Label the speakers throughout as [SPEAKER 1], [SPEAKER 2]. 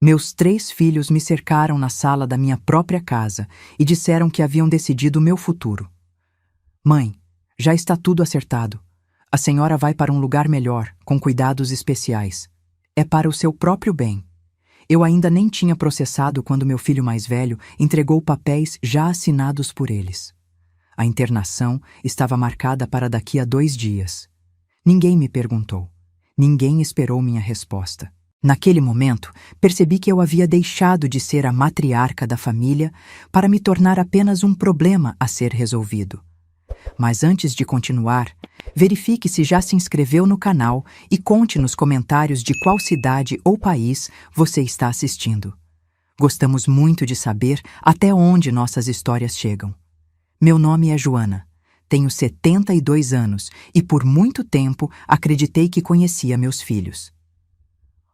[SPEAKER 1] Meus 3 filhos me cercaram na sala da minha própria casa e disseram que haviam decidido o meu futuro. Mãe, já está tudo acertado. A senhora vai para um lugar melhor, com cuidados especiais. É para o seu próprio bem. Eu ainda nem tinha processado quando meu filho mais velho entregou papéis já assinados por eles. A internação estava marcada para daqui a 2 dias. Ninguém me perguntou. Ninguém esperou minha resposta. Naquele momento, percebi que eu havia deixado de ser a matriarca da família para me tornar apenas um problema a ser resolvido. Mas antes de continuar, verifique se já se inscreveu no canal e conte nos comentários de qual cidade ou país você está assistindo. Gostamos muito de saber até onde nossas histórias chegam. Meu nome é Joana, tenho 72 anos e por muito tempo acreditei que conhecia meus filhos.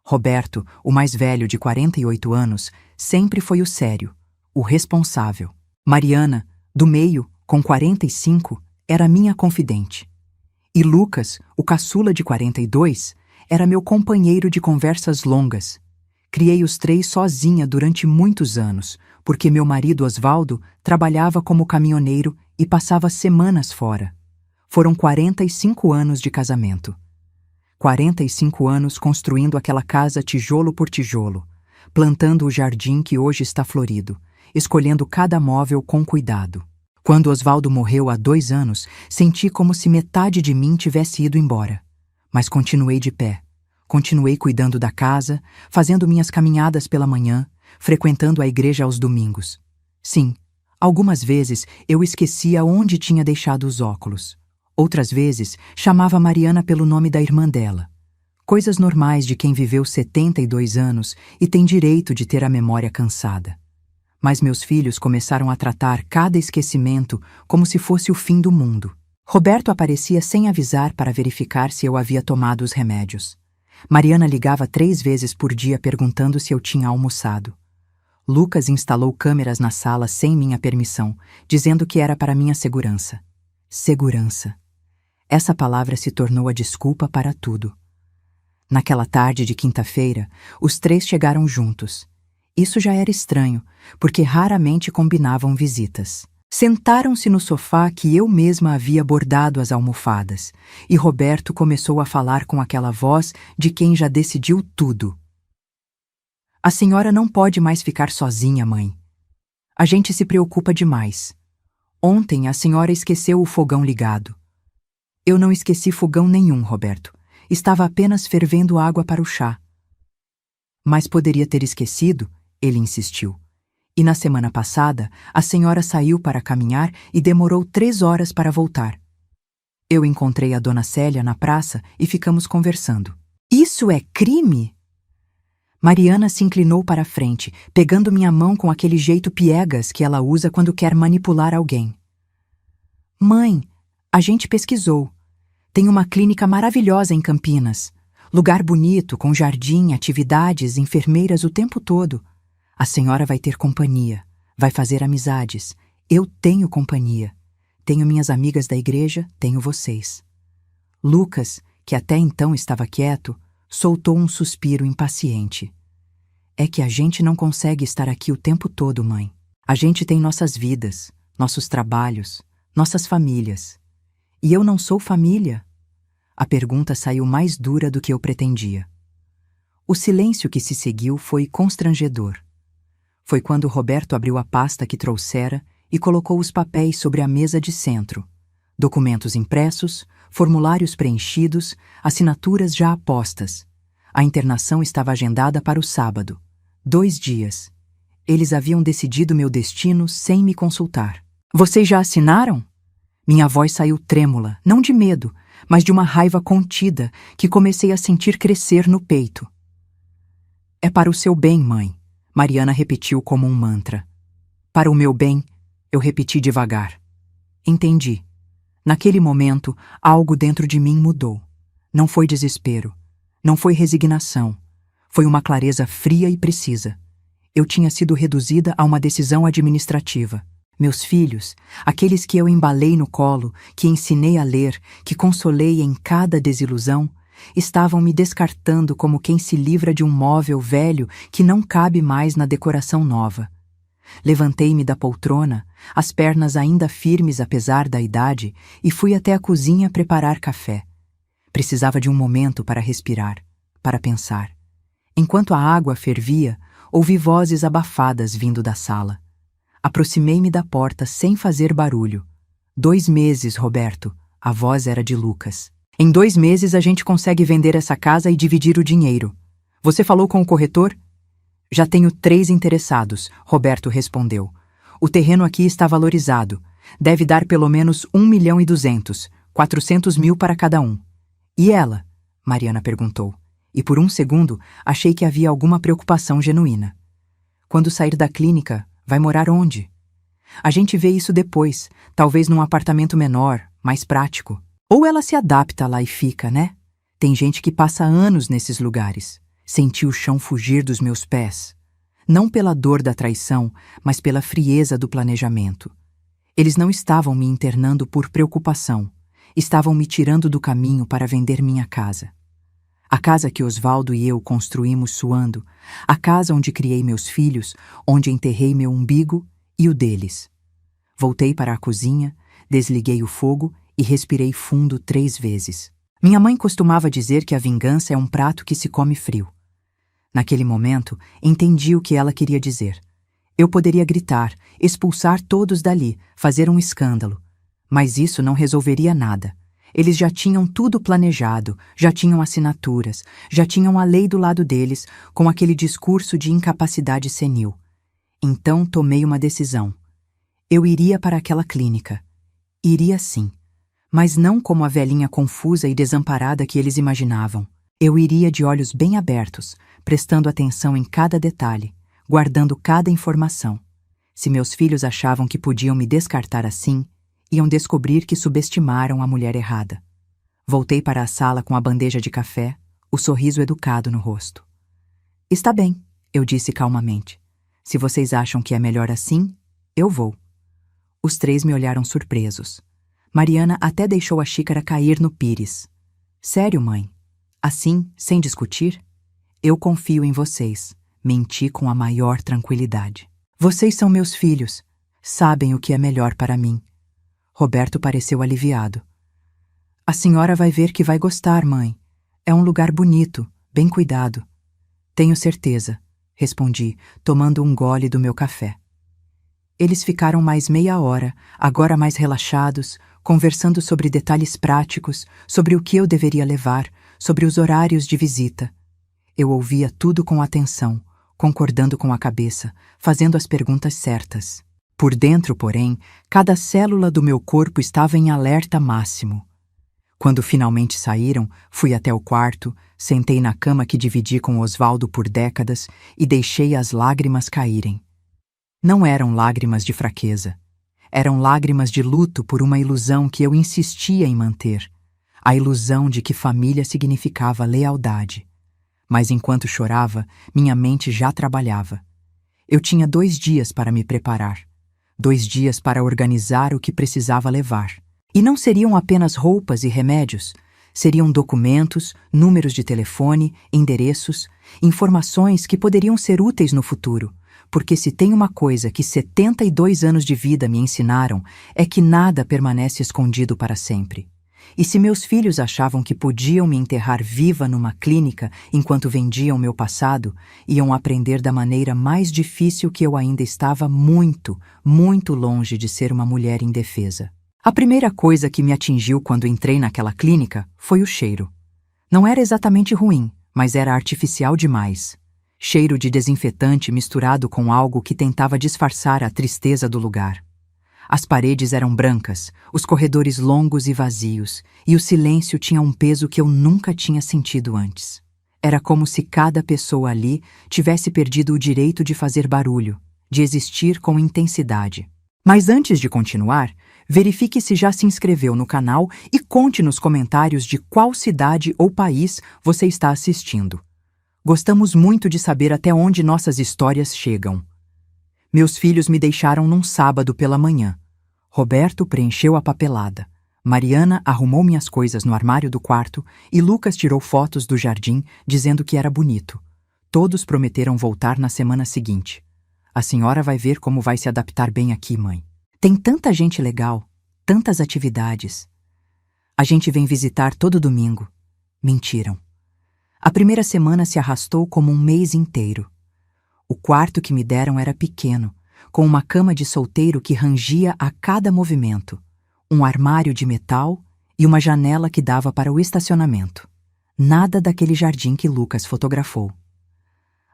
[SPEAKER 1] Roberto, o mais velho de 48 anos, sempre foi o sério, o responsável. Mariana, do meio, com 45, era minha confidente. E Lucas, o caçula de 42, era meu companheiro de conversas longas. Criei os 3 sozinha durante muitos anos, porque meu marido Osvaldo trabalhava como caminhoneiro e passava semanas fora. Foram 45 anos de casamento. 45 anos construindo aquela casa tijolo por tijolo, plantando o jardim que hoje está florido, escolhendo cada móvel com cuidado. Quando Osvaldo morreu há 2 anos, senti como se metade de mim tivesse ido embora. Mas continuei de pé. Continuei cuidando da casa, fazendo minhas caminhadas pela manhã, frequentando a igreja aos domingos. Sim, algumas vezes eu esquecia onde tinha deixado os óculos. Outras vezes chamava Mariana pelo nome da irmã dela. Coisas normais de quem viveu 72 anos e tem direito de ter a memória cansada. Mas meus filhos começaram a tratar cada esquecimento como se fosse o fim do mundo. Roberto aparecia sem avisar para verificar se eu havia tomado os remédios. Mariana ligava 3 vezes por dia perguntando se eu tinha almoçado. Lucas instalou câmeras na sala sem minha permissão, dizendo que era para minha segurança. Segurança. Essa palavra se tornou a desculpa para tudo. Naquela tarde de quinta-feira, os 3 chegaram juntos. Isso já era estranho, porque raramente combinavam visitas. Sentaram-se no sofá que eu mesma havia bordado as almofadas, e Roberto começou a falar com aquela voz de quem já decidiu tudo. A senhora não pode mais ficar sozinha, mãe. A gente se preocupa demais. Ontem a senhora esqueceu o fogão ligado. Eu não esqueci fogão nenhum, Roberto. Estava apenas fervendo água para o chá. Mas poderia ter esquecido, ele insistiu. E na semana passada, a senhora saiu para caminhar e demorou 3 horas para voltar. Eu encontrei a dona Célia na praça e ficamos conversando. Isso é crime? Mariana se inclinou para a frente, pegando minha mão com aquele jeito piegas que ela usa quando quer manipular alguém. Mãe, a gente pesquisou. Tem uma clínica maravilhosa em Campinas. Lugar bonito, com jardim, atividades, enfermeiras o tempo todo. A senhora vai ter companhia, vai fazer amizades. Eu tenho companhia. Tenho minhas amigas da igreja, tenho vocês. Lucas, que até então estava quieto, soltou um suspiro impaciente. É que a gente não consegue estar aqui o tempo todo, mãe. A gente tem nossas vidas, nossos trabalhos, nossas famílias. E eu não sou família? A pergunta saiu mais dura do que eu pretendia. O silêncio que se seguiu foi constrangedor. Foi quando Roberto abriu a pasta que trouxera e colocou os papéis sobre a mesa de centro. Documentos impressos, formulários preenchidos, assinaturas já apostas. A internação estava agendada para o sábado. 2 dias. Eles haviam decidido meu destino sem me consultar. Vocês já assinaram? Minha voz saiu trêmula, não de medo, mas de uma raiva contida que comecei a sentir crescer no peito. É para o seu bem, mãe, Mariana repetiu como um mantra. Para o meu bem, eu repeti devagar. Entendi. Naquele momento, algo dentro de mim mudou. Não foi desespero. Não foi resignação. Foi uma clareza fria e precisa. Eu tinha sido reduzida a uma decisão administrativa. Meus filhos, aqueles que eu embalei no colo, que ensinei a ler, que consolei em cada desilusão, Estavam me descartando como quem se livra de um móvel velho que não cabe mais na decoração nova. Levantei-me da poltrona, as pernas ainda firmes apesar da idade, e fui até a cozinha preparar café. Precisava de um momento para respirar, para pensar. Enquanto a água fervia, ouvi vozes abafadas vindo da sala. Aproximei-me da porta sem fazer barulho. 2 meses, Roberto. A voz era de Lucas. Em 2 meses a gente consegue vender essa casa e dividir o dinheiro. Você falou com o corretor? Já tenho 3 interessados, Roberto respondeu. O terreno aqui está valorizado. Deve dar pelo menos 1.200.000, 400.000 para cada um. E ela? Mariana perguntou. E por um segundo achei que havia alguma preocupação genuína. Quando sair da clínica, vai morar onde? A gente vê isso depois, talvez num apartamento menor, mais prático. Ou ela se adapta lá e fica, né? Tem gente que passa anos nesses lugares. Senti o chão fugir dos meus pés. Não pela dor da traição, mas pela frieza do planejamento. Eles não estavam me internando por preocupação. Estavam me tirando do caminho para vender minha casa. A casa que Osvaldo e eu construímos suando, a casa onde criei meus filhos, onde enterrei meu umbigo e o deles. Voltei para a cozinha, desliguei o fogo e respirei fundo 3 vezes. Minha mãe costumava dizer que a vingança é um prato que se come frio. Naquele momento, entendi o que ela queria dizer. Eu poderia gritar, expulsar todos dali, fazer um escândalo. Mas isso não resolveria nada. Eles já tinham tudo planejado, já tinham assinaturas, já tinham a lei do lado deles, com aquele discurso de incapacidade senil. Então tomei uma decisão. Eu iria para aquela clínica. Iria sim. Mas não como a velhinha confusa e desamparada que eles imaginavam. Eu iria de olhos bem abertos, prestando atenção em cada detalhe, guardando cada informação. Se meus filhos achavam que podiam me descartar assim, iam descobrir que subestimaram a mulher errada. Voltei para a sala com a bandeja de café, o sorriso educado no rosto. Está bem, eu disse calmamente. Se vocês acham que é melhor assim, eu vou. Os 3 me olharam surpresos. Mariana até deixou a xícara cair no pires. Sério, mãe? Assim, sem discutir? Eu confio em vocês. Menti com a maior tranquilidade. Vocês são meus filhos. Sabem o que é melhor para mim. Roberto pareceu aliviado. A senhora vai ver que vai gostar, mãe. É um lugar bonito, bem cuidado. Tenho certeza, respondi, tomando um gole do meu café. Eles ficaram mais meia hora, agora mais relaxados, conversando sobre detalhes práticos, sobre o que eu deveria levar, sobre os horários de visita. Eu ouvia tudo com atenção, concordando com a cabeça, fazendo as perguntas certas. Por dentro, porém, cada célula do meu corpo estava em alerta máximo. Quando finalmente saíram, fui até o quarto, sentei na cama que dividi com Osvaldo por décadas e deixei as lágrimas caírem. Não eram lágrimas de fraqueza. Eram lágrimas de luto por uma ilusão que eu insistia em manter. A ilusão de que família significava lealdade. Mas enquanto chorava, minha mente já trabalhava. Eu tinha 2 dias para me preparar. 2 dias para organizar o que precisava levar. E não seriam apenas roupas e remédios. Seriam documentos, números de telefone, endereços, informações que poderiam ser úteis no futuro. Porque se tem uma coisa que 72 anos de vida me ensinaram, é que nada permanece escondido para sempre. E se meus filhos achavam que podiam me enterrar viva numa clínica enquanto vendiam meu passado, iam aprender da maneira mais difícil que eu ainda estava muito, muito longe de ser uma mulher indefesa. A primeira coisa que me atingiu quando entrei naquela clínica foi o cheiro. Não era exatamente ruim, mas era artificial demais. Cheiro de desinfetante misturado com algo que tentava disfarçar a tristeza do lugar. As paredes eram brancas, os corredores longos e vazios, e o silêncio tinha um peso que eu nunca tinha sentido antes. Era como se cada pessoa ali tivesse perdido o direito de fazer barulho, de existir com intensidade. Mas antes de continuar, verifique se já se inscreveu no canal e conte nos comentários de qual cidade ou país você está assistindo. Gostamos muito de saber até onde nossas histórias chegam. Meus filhos me deixaram num sábado pela manhã. Roberto preencheu a papelada. Mariana arrumou minhas coisas no armário do quarto e Lucas tirou fotos do jardim dizendo que era bonito. Todos prometeram voltar na semana seguinte. A senhora vai ver como vai se adaptar bem aqui, mãe. Tem tanta gente legal, tantas atividades. A gente vem visitar todo domingo. Mentiram. A primeira semana se arrastou como um mês inteiro. O quarto que me deram era pequeno, com uma cama de solteiro que rangia a cada movimento, um armário de metal e uma janela que dava para o estacionamento. Nada daquele jardim que Lucas fotografou.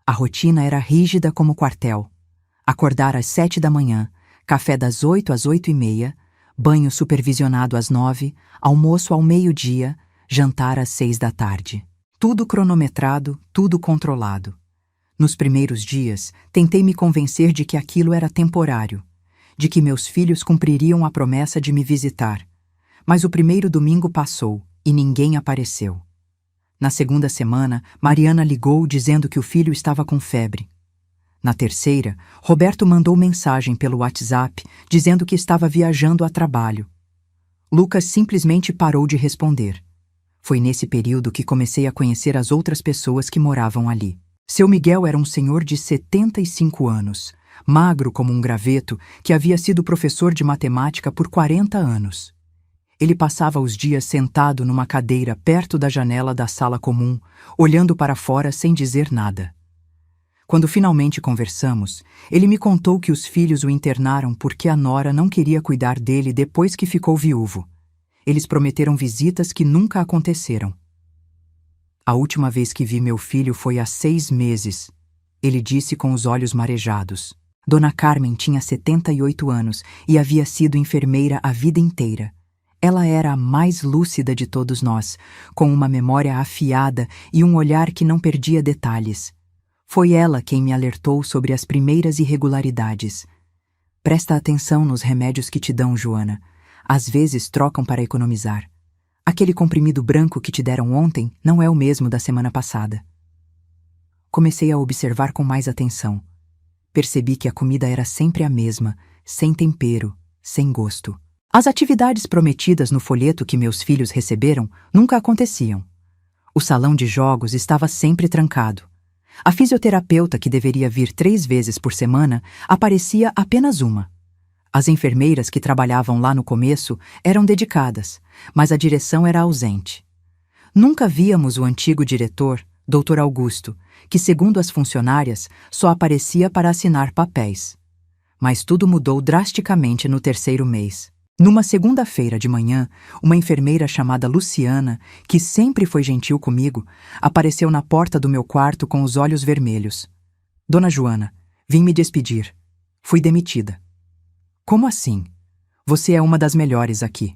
[SPEAKER 1] A rotina era rígida como quartel. Acordar às 7 da manhã, café das 8 às 8h30, banho supervisionado às 9, almoço ao meio-dia, jantar às 6 da tarde. Tudo cronometrado, tudo controlado. Nos primeiros dias, tentei me convencer de que aquilo era temporário, de que meus filhos cumpririam a promessa de me visitar. Mas o primeiro domingo passou e ninguém apareceu. Na segunda semana, Mariana ligou dizendo que o filho estava com febre. Na terceira, Roberto mandou mensagem pelo WhatsApp dizendo que estava viajando a trabalho. Lucas simplesmente parou de responder. Foi nesse período que comecei a conhecer as outras pessoas que moravam ali. Seu Miguel era um senhor de 75 anos, magro como um graveto, que havia sido professor de matemática por 40 anos. Ele passava os dias sentado numa cadeira perto da janela da sala comum, olhando para fora sem dizer nada. Quando finalmente conversamos, ele me contou que os filhos o internaram porque a nora não queria cuidar dele depois que ficou viúvo. Eles prometeram visitas que nunca aconteceram. A última vez que vi meu filho foi há 6 meses, ele disse com os olhos marejados. Dona Carmen tinha 78 anos e havia sido enfermeira a vida inteira. Ela era a mais lúcida de todos nós, com uma memória afiada e um olhar que não perdia detalhes. Foi ela quem me alertou sobre as primeiras irregularidades. Presta atenção nos remédios que te dão, Joana. Às vezes trocam para economizar. Aquele comprimido branco que te deram ontem não é o mesmo da semana passada. Comecei a observar com mais atenção. Percebi que a comida era sempre a mesma, sem tempero, sem gosto. As atividades prometidas no folheto que meus filhos receberam nunca aconteciam. O salão de jogos estava sempre trancado. A fisioterapeuta, que deveria vir 3 vezes por semana, aparecia apenas uma. As enfermeiras que trabalhavam lá no começo eram dedicadas, mas a direção era ausente. Nunca víamos o antigo diretor, Dr. Augusto, que, segundo as funcionárias, só aparecia para assinar papéis. Mas tudo mudou drasticamente no 3º mês. Numa segunda-feira de manhã, uma enfermeira chamada Luciana, que sempre foi gentil comigo, apareceu na porta do meu quarto com os olhos vermelhos. Dona Joana, vim me despedir. Fui demitida. Como assim? Você é uma das melhores aqui.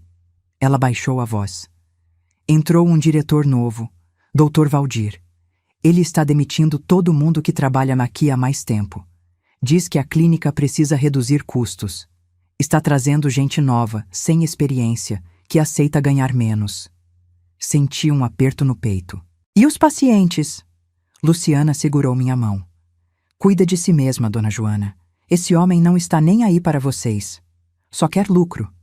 [SPEAKER 1] Ela baixou a voz. Entrou um diretor novo, Dr. Valdir. Ele está demitindo todo mundo que trabalha aqui há mais tempo. Diz que a clínica precisa reduzir custos. Está trazendo gente nova, sem experiência, que aceita ganhar menos. Senti um aperto no peito. E os pacientes? Luciana segurou minha mão. Cuida de si mesma, Dona Joana. Esse homem não está nem aí para vocês. Só quer lucro.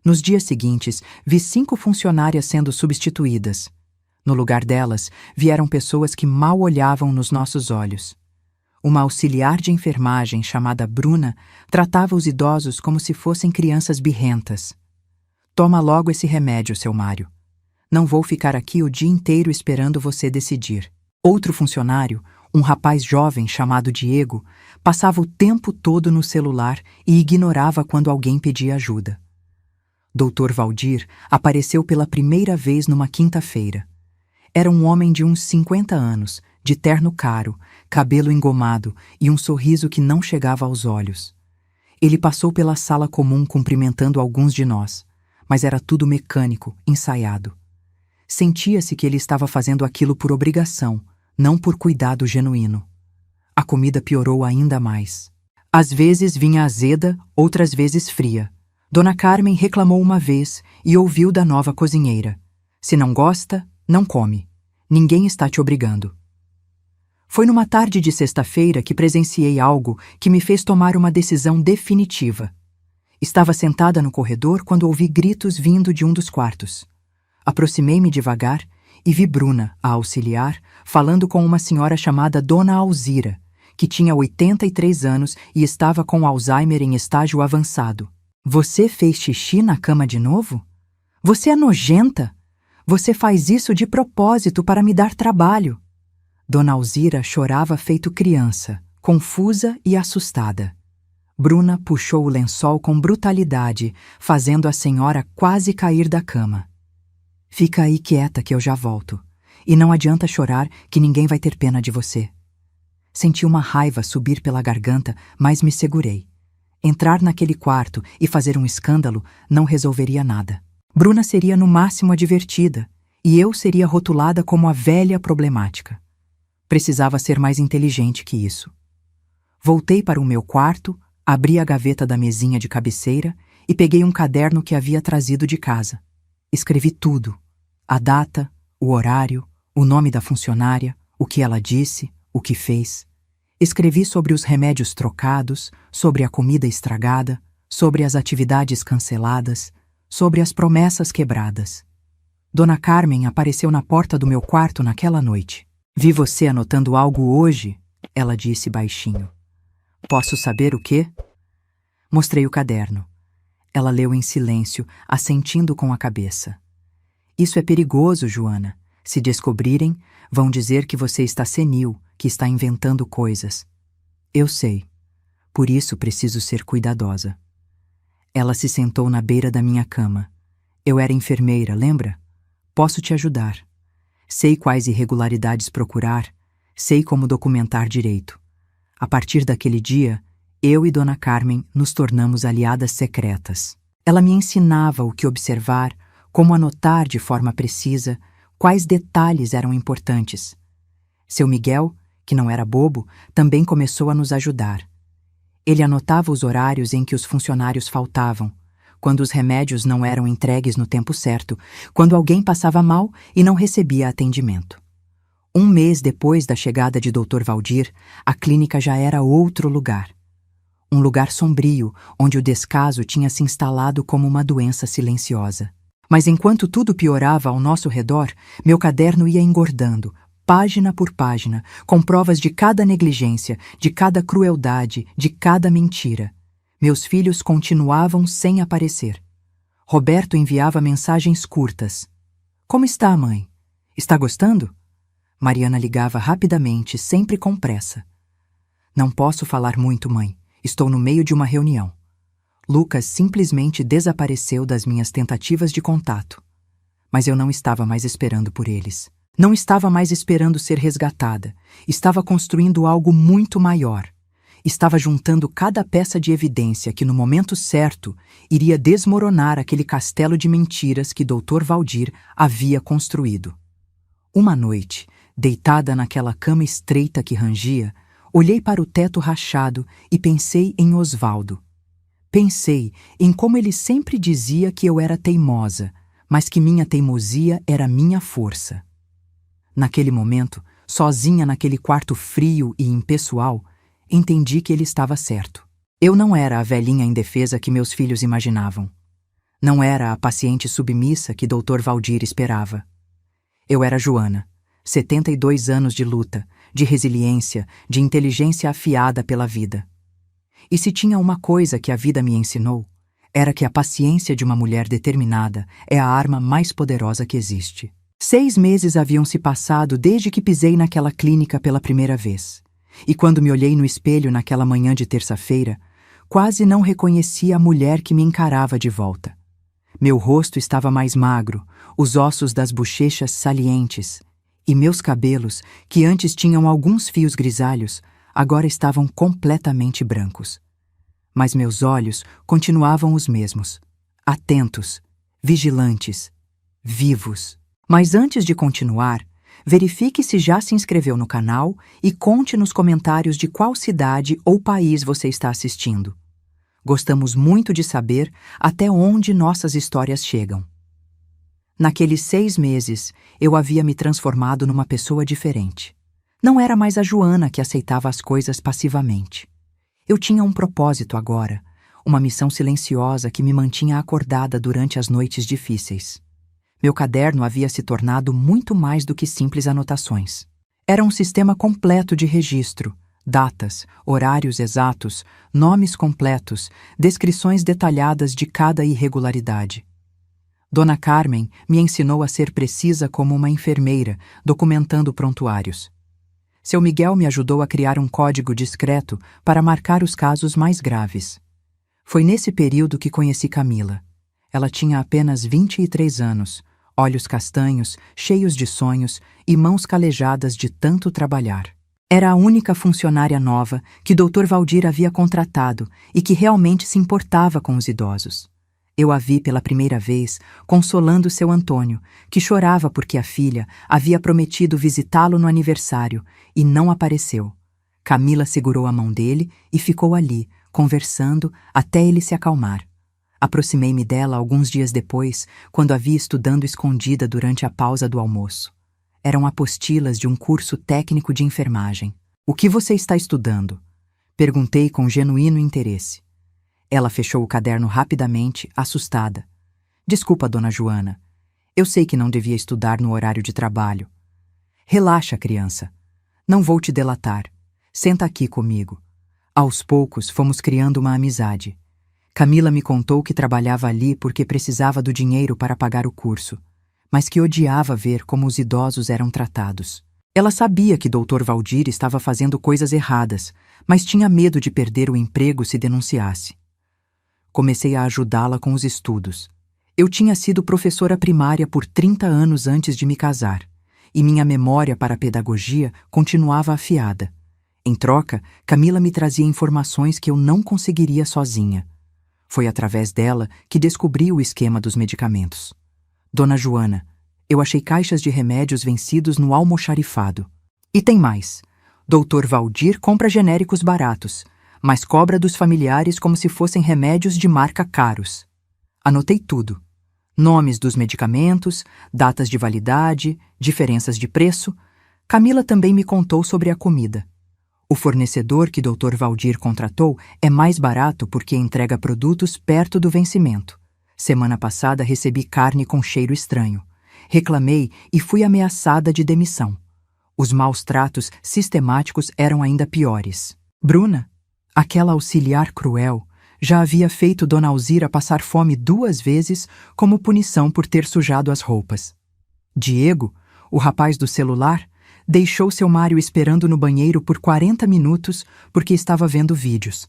[SPEAKER 1] Nos dias seguintes, vi 5 funcionárias sendo substituídas. No lugar delas, vieram pessoas que mal olhavam nos nossos olhos. Uma auxiliar de enfermagem chamada Bruna tratava os idosos como se fossem crianças birrentas. Toma logo esse remédio, seu Mário. Não vou ficar aqui o dia inteiro esperando você decidir. Outro funcionário, um rapaz jovem chamado Diego, passava o tempo todo no celular e ignorava quando alguém pedia ajuda. Dr. Valdir apareceu pela primeira vez numa quinta-feira. Era um homem de uns 50 anos, de terno caro, cabelo engomado e um sorriso que não chegava aos olhos. Ele passou pela sala comum cumprimentando alguns de nós, mas era tudo mecânico, ensaiado. Sentia-se que ele estava fazendo aquilo por obrigação, não por cuidado genuíno. A comida piorou ainda mais. Às vezes vinha azeda, outras vezes fria. Dona Carmen reclamou uma vez e ouviu da nova cozinheira. Se não gosta, não come. Ninguém está te obrigando. Foi numa tarde de sexta-feira que presenciei algo que me fez tomar uma decisão definitiva. Estava sentada no corredor quando ouvi gritos vindo de um dos quartos. Aproximei-me devagar e vi Bruna, a auxiliar, falando com uma senhora chamada Dona Alzira, que tinha 83 anos e estava com Alzheimer em estágio avançado. Você fez xixi na cama de novo? Você é nojenta! Você faz isso de propósito para me dar trabalho. Dona Alzira chorava feito criança, confusa e assustada. Bruna puxou o lençol com brutalidade, fazendo a senhora quase cair da cama. Fica aí quieta que eu já volto. E não adianta chorar que ninguém vai ter pena de você. Senti uma raiva subir pela garganta, mas me segurei. Entrar naquele quarto e fazer um escândalo não resolveria nada. Bruna seria no máximo advertida, e eu seria rotulada como a velha problemática. Precisava ser mais inteligente que isso. Voltei para o meu quarto, abri a gaveta da mesinha de cabeceira e peguei um caderno que havia trazido de casa. Escrevi tudo: a data, o horário, o nome da funcionária, o que ela disse, o que fez. Escrevi sobre os remédios trocados, sobre a comida estragada, sobre as atividades canceladas, sobre as promessas quebradas. Dona Carmen apareceu na porta do meu quarto naquela noite. Vi você anotando algo hoje, ela disse baixinho. Posso saber o quê? Mostrei o caderno. Ela leu em silêncio, assentindo com a cabeça. Isso é perigoso, Joana. Se descobrirem, vão dizer que você está senil, que está inventando coisas. Eu sei. Por isso preciso ser cuidadosa. Ela se sentou na beira da minha cama. Eu era enfermeira, lembra? Posso te ajudar. Sei quais irregularidades procurar, sei como documentar direito. A partir daquele dia, eu e Dona Carmen nos tornamos aliadas secretas. Ela me ensinava o que observar, como anotar de forma precisa, quais detalhes eram importantes. Seu Miguel, que não era bobo, também começou a nos ajudar. Ele anotava os horários em que os funcionários faltavam, quando os remédios não eram entregues no tempo certo, quando alguém passava mal e não recebia atendimento. Um mês depois da chegada de Dr. Valdir, a clínica já era outro lugar. Um lugar sombrio, onde o descaso tinha se instalado como uma doença silenciosa. Mas enquanto tudo piorava ao nosso redor, meu caderno ia engordando, página por página, com provas de cada negligência, de cada crueldade, de cada mentira. Meus filhos continuavam sem aparecer. Roberto enviava mensagens curtas. Como está, mãe? Está gostando? Mariana ligava rapidamente, sempre com pressa. Não posso falar muito, mãe. Estou no meio de uma reunião. Lucas simplesmente desapareceu das minhas tentativas de contato. Mas eu não estava mais esperando por eles. Não estava mais esperando ser resgatada. Estava construindo algo muito maior. Estava juntando cada peça de evidência que, no momento certo, iria desmoronar aquele castelo de mentiras que Dr. Valdir havia construído. Uma noite, deitada naquela cama estreita que rangia, olhei para o teto rachado e pensei em Osvaldo. Pensei em como ele sempre dizia que eu era teimosa, mas que minha teimosia era minha força. Naquele momento, sozinha naquele quarto frio e impessoal, entendi que ele estava certo. Eu não era a velhinha indefesa que meus filhos imaginavam. Não era a paciente submissa que Dr. Valdir esperava. Eu era Joana, 72 anos de luta, de resiliência, de inteligência afiada pela vida. E se tinha uma coisa que a vida me ensinou, era que a paciência de uma mulher determinada é a arma mais poderosa que existe. 6 meses haviam se passado desde que pisei naquela clínica pela primeira vez. E quando me olhei no espelho naquela manhã de terça-feira, quase não reconheci a mulher que me encarava de volta. Meu rosto estava mais magro, os ossos das bochechas salientes, e meus cabelos, que antes tinham alguns fios grisalhos, agora estavam completamente brancos. Mas meus olhos continuavam os mesmos, atentos, vigilantes, vivos. Mas antes de continuar, verifique se já se inscreveu no canal e conte nos comentários de qual cidade ou país você está assistindo. Gostamos muito de saber até onde nossas histórias chegam. Naqueles 6 meses, eu havia me transformado numa pessoa diferente. Não era mais a Joana que aceitava as coisas passivamente. Eu tinha um propósito agora, uma missão silenciosa que me mantinha acordada durante as noites difíceis. Meu caderno havia se tornado muito mais do que simples anotações. Era um sistema completo de registro, datas, horários exatos, nomes completos, descrições detalhadas de cada irregularidade. Dona Carmen me ensinou a ser precisa como uma enfermeira, documentando prontuários. Seu Miguel me ajudou a criar um código discreto para marcar os casos mais graves. Foi nesse período que conheci Camila. Ela tinha apenas 23 anos, olhos castanhos, cheios de sonhos e mãos calejadas de tanto trabalhar. Era a única funcionária nova que Dr. Valdir havia contratado e que realmente se importava com os idosos. Eu a vi pela primeira vez consolando seu Antônio, que chorava porque a filha havia prometido visitá-lo no aniversário e não apareceu. Camila segurou a mão dele e ficou ali, conversando até ele se acalmar. Aproximei-me dela alguns dias depois, quando a vi estudando escondida durante a pausa do almoço. Eram apostilas de um curso técnico de enfermagem. "O que você está estudando?" Perguntei com genuíno interesse. Ela fechou o caderno rapidamente, assustada. "Desculpa, dona Joana. Eu sei que não devia estudar no horário de trabalho." "Relaxa, criança. Não vou te delatar. Senta aqui comigo." Aos poucos, fomos criando uma amizade. Camila me contou que trabalhava ali porque precisava do dinheiro para pagar o curso, mas que odiava ver como os idosos eram tratados. Ela sabia que Dr. Valdir estava fazendo coisas erradas, mas tinha medo de perder o emprego se denunciasse. Comecei a ajudá-la com os estudos. Eu tinha sido professora primária por 30 anos antes de me casar, e minha memória para a pedagogia continuava afiada. Em troca, Camila me trazia informações que eu não conseguiria sozinha. Foi através dela que descobri o esquema dos medicamentos. "Dona Joana, eu achei caixas de remédios vencidos no almoxarifado. E tem mais. Dr. Valdir compra genéricos baratos, mas cobra dos familiares como se fossem remédios de marca caros." Anotei tudo. Nomes dos medicamentos, datas de validade, diferenças de preço. Camila também me contou sobre a comida. O fornecedor que Dr. Valdir contratou é mais barato porque entrega produtos perto do vencimento. Semana passada recebi carne com cheiro estranho. Reclamei e fui ameaçada de demissão. Os maus tratos sistemáticos eram ainda piores. Bruna, aquela auxiliar cruel, já havia feito Dona Alzira passar fome 2 vezes como punição por ter sujado as roupas. Diego, o rapaz do celular, deixou seu Mário esperando no banheiro por 40 minutos porque estava vendo vídeos.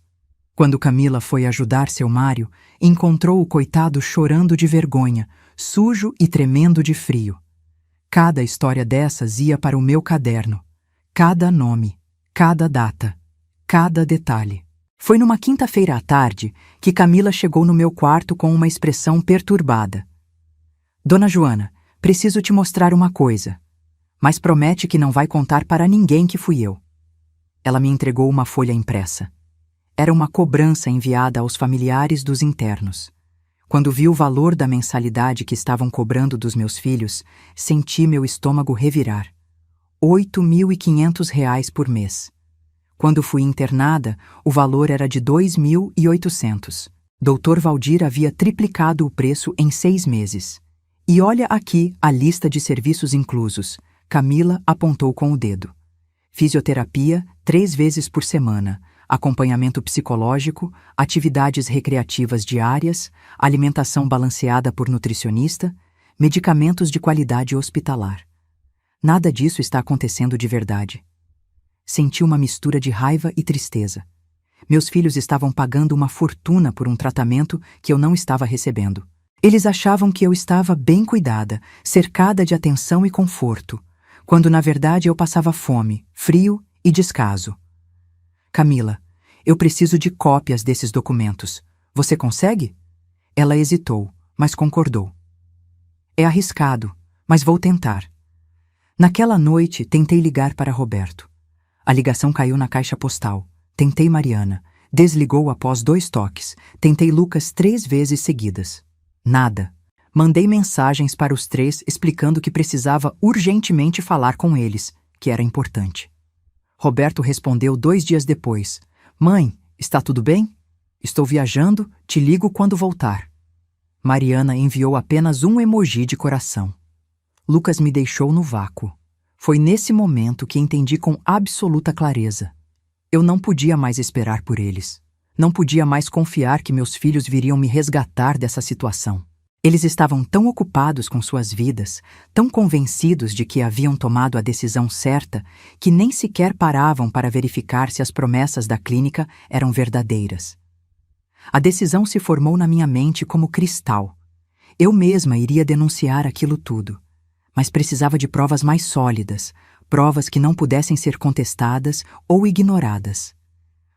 [SPEAKER 1] Quando Camila foi ajudar seu Mário, encontrou o coitado chorando de vergonha, sujo e tremendo de frio. Cada história dessas ia para o meu caderno. Cada nome, cada data, cada detalhe. Foi numa quinta-feira à tarde que Camila chegou no meu quarto com uma expressão perturbada. "Dona Joana, preciso te mostrar uma coisa, mas promete que não vai contar para ninguém que fui eu." Ela me entregou uma folha impressa. Era uma cobrança enviada aos familiares dos internos. Quando vi o valor da mensalidade que estavam cobrando dos meus filhos, senti meu estômago revirar. R$ 8.500 por mês. Quando fui internada, o valor era de 2.800. Dr. Valdir havia triplicado o preço em 6 meses. "E olha aqui a lista de serviços inclusos." Camila apontou com o dedo. Fisioterapia 3 vezes por semana, acompanhamento psicológico, atividades recreativas diárias, alimentação balanceada por nutricionista, medicamentos de qualidade hospitalar. Nada disso está acontecendo de verdade. Senti uma mistura de raiva e tristeza. Meus filhos estavam pagando uma fortuna por um tratamento que eu não estava recebendo. Eles achavam que eu estava bem cuidada, cercada de atenção e conforto, quando na verdade eu passava fome, frio e descaso. "Camila, eu preciso de cópias desses documentos. Você consegue?" Ela hesitou, mas concordou. "É arriscado, mas vou tentar." Naquela noite, tentei ligar para Roberto. A ligação caiu na caixa postal. Tentei Mariana. Desligou após 2 toques. Tentei Lucas 3 vezes seguidas. Nada. Mandei mensagens para os 3 explicando que precisava urgentemente falar com eles, que era importante. Roberto respondeu 2 dias depois. "Mãe, está tudo bem?" Estou viajando, te ligo quando voltar. Mariana enviou apenas um emoji de coração. Lucas me deixou no vácuo. Foi nesse momento que entendi com absoluta clareza. Eu não podia mais esperar por eles. Não podia mais confiar que meus filhos viriam me resgatar dessa situação. Eles estavam tão ocupados com suas vidas, tão convencidos de que haviam tomado a decisão certa, que nem sequer paravam para verificar se as promessas da clínica eram verdadeiras. A decisão se formou na minha mente como cristal. Eu mesma iria denunciar aquilo tudo, mas precisava de provas mais sólidas, provas que não pudessem ser contestadas ou ignoradas.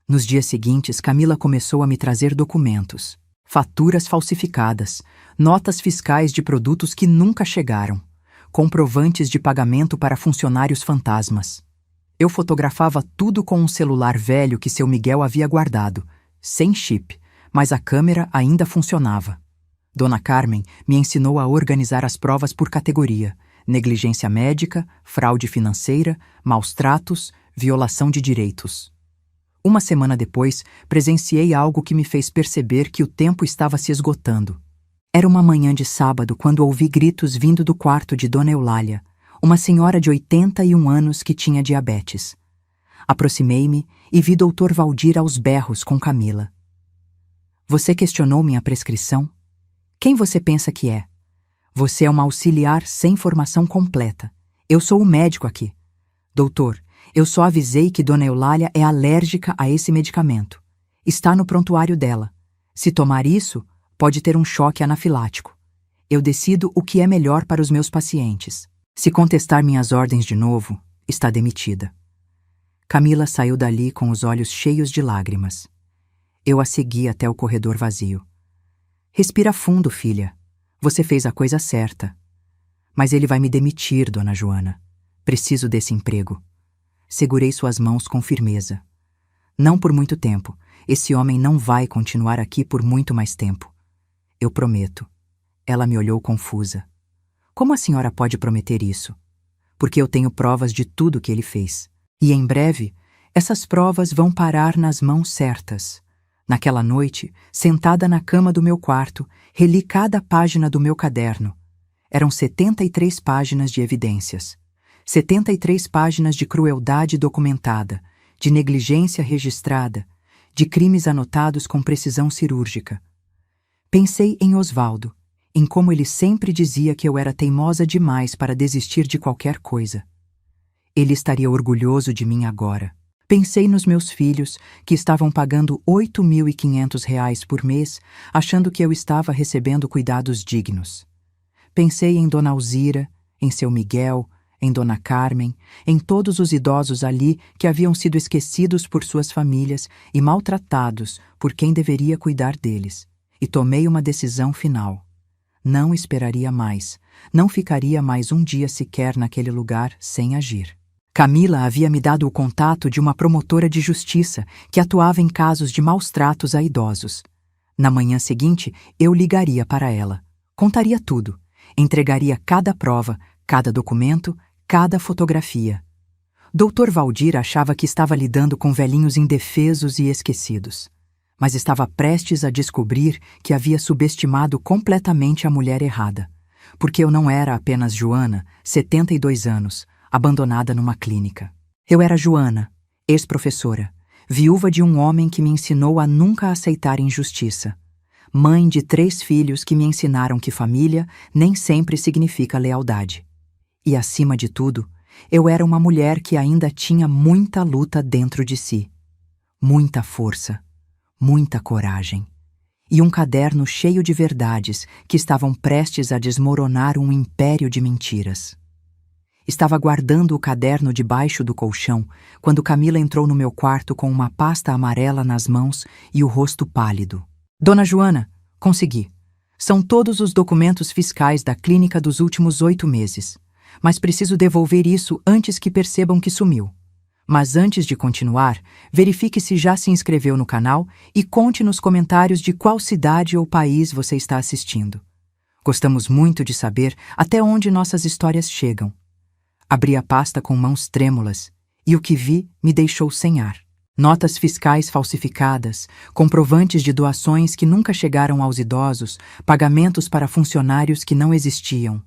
[SPEAKER 1] Nos dias seguintes, Camila começou a me trazer documentos, faturas falsificadas, notas fiscais de produtos que nunca chegaram, comprovantes de pagamento para funcionários fantasmas. Eu fotografava tudo com um celular velho que seu Miguel havia guardado, sem chip, mas a câmera ainda funcionava. Dona Carmen me ensinou a organizar as provas por categoria: negligência médica, fraude financeira, maus tratos, violação de direitos. Uma semana depois, presenciei algo que me fez perceber que o tempo estava se esgotando. Era uma manhã de sábado quando ouvi gritos vindo do quarto de Dona Eulália, uma senhora de 81 anos que tinha diabetes. Aproximei-me e vi Dr. Valdir aos berros com Camila. Você questionou minha prescrição? Quem você pensa que é? Você é uma auxiliar sem formação completa. Eu sou o médico aqui. Doutor, eu só avisei que Dona Eulália é alérgica a esse medicamento. Está no prontuário dela. Se tomar isso, pode ter um choque anafilático. Eu decido o que é melhor para os meus pacientes. Se contestar minhas ordens de novo, está demitida. Camila saiu dali com os olhos cheios de lágrimas. Eu a segui até o corredor vazio. Respira fundo, filha. Você fez a coisa certa. Mas ele vai me demitir, Dona Joana. Preciso desse emprego. Segurei suas mãos com firmeza. Não por muito tempo. Esse homem não vai continuar aqui por muito mais tempo. Eu prometo. Ela me olhou confusa. Como a senhora pode prometer isso? Porque eu tenho provas de tudo que ele fez. E em breve, essas provas vão parar nas mãos certas. Naquela noite, sentada na cama do meu quarto, reli cada página do meu caderno. Eram 73 páginas de evidências. 73 páginas de crueldade documentada, de negligência registrada, de crimes anotados com precisão cirúrgica. Pensei em Osvaldo, em como ele sempre dizia que eu era teimosa demais para desistir de qualquer coisa. Ele estaria orgulhoso de mim agora. Pensei nos meus filhos, que estavam pagando R$ 8.500 por mês, achando que eu estava recebendo cuidados dignos. Pensei em Dona Alzira, em seu Miguel, em Dona Carmen, em todos os idosos ali que haviam sido esquecidos por suas famílias e maltratados por quem deveria cuidar deles. E tomei uma decisão final. Não esperaria mais, não ficaria mais um dia sequer naquele lugar sem agir. Camila havia me dado o contato de uma promotora de justiça que atuava em casos de maus tratos a idosos. Na manhã seguinte, eu ligaria para ela. Contaria tudo. Entregaria cada prova, cada documento, cada fotografia. Dr. Valdir achava que estava lidando com velhinhos indefesos e esquecidos. Mas estava prestes a descobrir que havia subestimado completamente a mulher errada. Porque eu não era apenas Joana, 72 anos, abandonada numa clínica. Eu era Joana, ex-professora, viúva de um homem que me ensinou a nunca aceitar injustiça. Mãe de 3 filhos que me ensinaram que família nem sempre significa lealdade. E, acima de tudo, eu era uma mulher que ainda tinha muita luta dentro de si. Muita força, muita coragem. E um caderno cheio de verdades que estavam prestes a desmoronar um império de mentiras. Estava guardando o caderno debaixo do colchão quando Camila entrou no meu quarto com uma pasta amarela nas mãos e o rosto pálido. Dona Joana, consegui. São todos os documentos fiscais da clínica dos últimos 8 meses. Mas preciso devolver isso antes que percebam que sumiu. Mas antes de continuar, verifique se já se inscreveu no canal e conte nos comentários de qual cidade ou país você está assistindo. Gostamos muito de saber até onde nossas histórias chegam. Abri a pasta com mãos trêmulas e o que vi me deixou sem ar. Notas fiscais falsificadas, comprovantes de doações que nunca chegaram aos idosos, pagamentos para funcionários que não existiam.